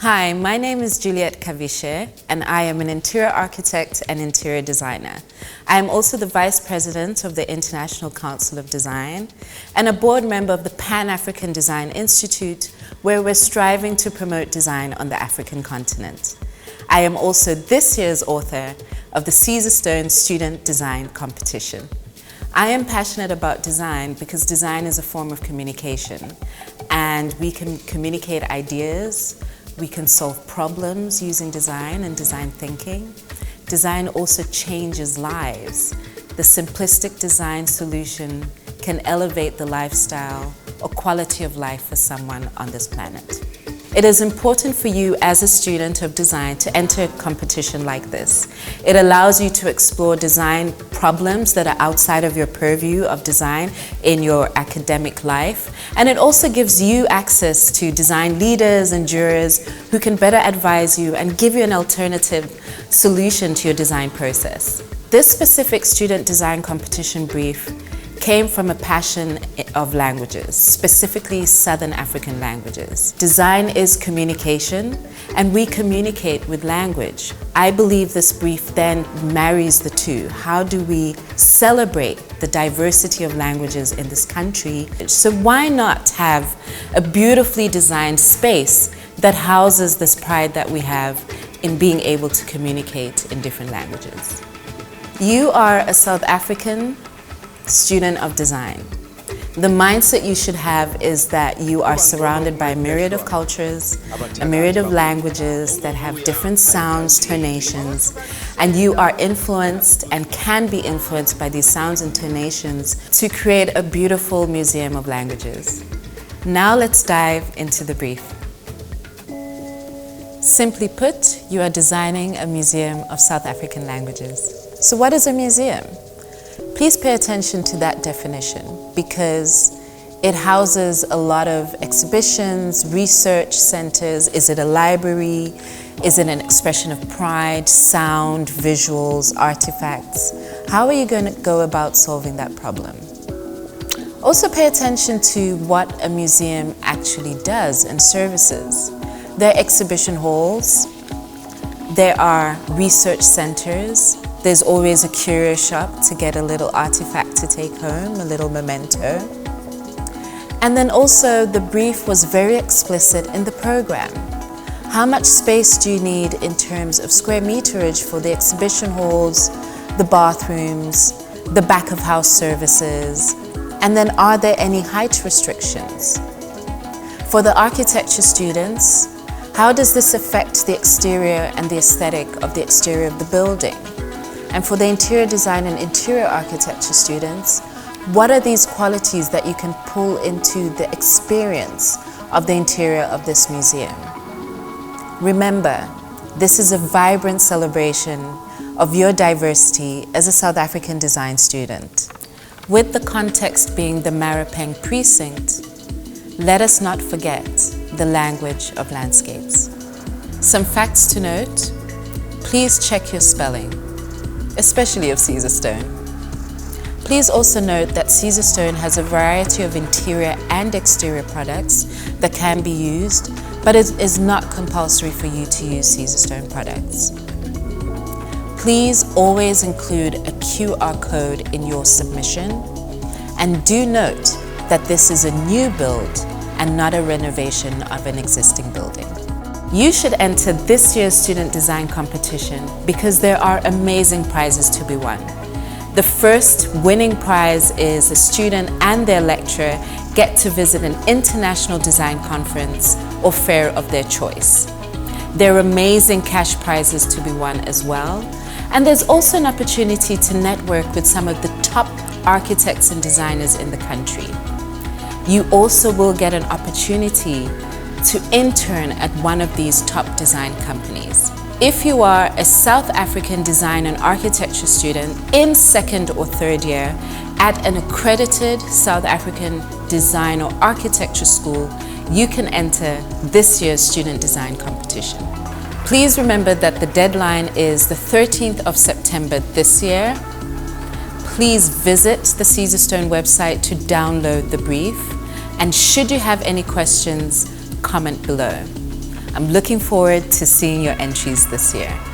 Hi, my name is Juliet Kavishe, and I am an interior architect and interior designer. I am also the Vice President of the International Council of Design and a board member of the Pan-African Design Institute, where we're striving to promote design on the African continent. I am also this year's author of the Caesarstone Student Design Competition. I am passionate about design because design is a form of communication, and we can communicate ideas. We can solve problems using design and design thinking. Design also changes lives. The simplistic design solution can elevate the lifestyle or quality of life for someone on this planet. It is important for you as a student of design to enter a competition like this. It allows you to explore design problems that are outside of your purview of design in your academic life. And it also gives you access to design leaders and jurors who can better advise you and give you an alternative solution to your design process. This specific student design competition brief came from a passion of languages, specifically Southern African languages. Design is communication, and we communicate with language. I believe this brief then marries the two. How do we celebrate the diversity of languages in this country? So why not have a beautifully designed space that houses this pride that we have in being able to communicate in different languages? You are a South African student of design. The mindset you should have is that you are surrounded by a myriad of cultures, a myriad of languages that have different sounds, tonations, and you are influenced and can be influenced by these sounds and tonations to create a beautiful museum of languages. Now let's dive into the brief. Simply put, you are designing a museum of South African languages. So what is a museum? Please pay attention to that definition because it houses a lot of exhibitions, research centers. Is it a library? Is it an expression of pride, sound, visuals, artifacts? How are you going to go about solving that problem? Also pay attention to what a museum actually does and services. There are exhibition halls, there are research centers, there's always a curio shop to get a little artifact to take home, a little memento. And then also the brief was very explicit in the program. How much space do you need in terms of square meterage for the exhibition halls, the bathrooms, the back of house services? And then are there any height restrictions? For the architecture students, how does this affect the exterior and the aesthetic of the exterior of the building? And for the interior design and interior architecture students, what are these qualities that you can pull into the experience of the interior of this museum? Remember, this is a vibrant celebration of your diversity as a South African design student. With the context being the Marapeng precinct, let us not forget the language of landscapes. Some facts to note: please check your spelling, especially of Caesarstone. Please also note that Caesarstone has a variety of interior and exterior products that can be used, but it is not compulsory for you to use Caesarstone products. Please always include a QR code in your submission, and do note that this is a new build and not a renovation of an existing building. You should enter this year's student design competition because there are amazing prizes to be won. The first winning prize is a student and their lecturer get to visit an international design conference or fair of their choice. There are amazing cash prizes to be won as well. And there's also an opportunity to network with some of the top architects and designers in the country. You also will get an opportunity to intern at one of these top design companies. If you are a South African design and architecture student in second or third year at an accredited South African design or architecture school, you can enter this year's student design competition. Please remember that the deadline is the 13th of September this year. Please visit the Caesarstone website to download the brief. And should you have any questions, comment below. I'm looking forward to seeing your entries this year.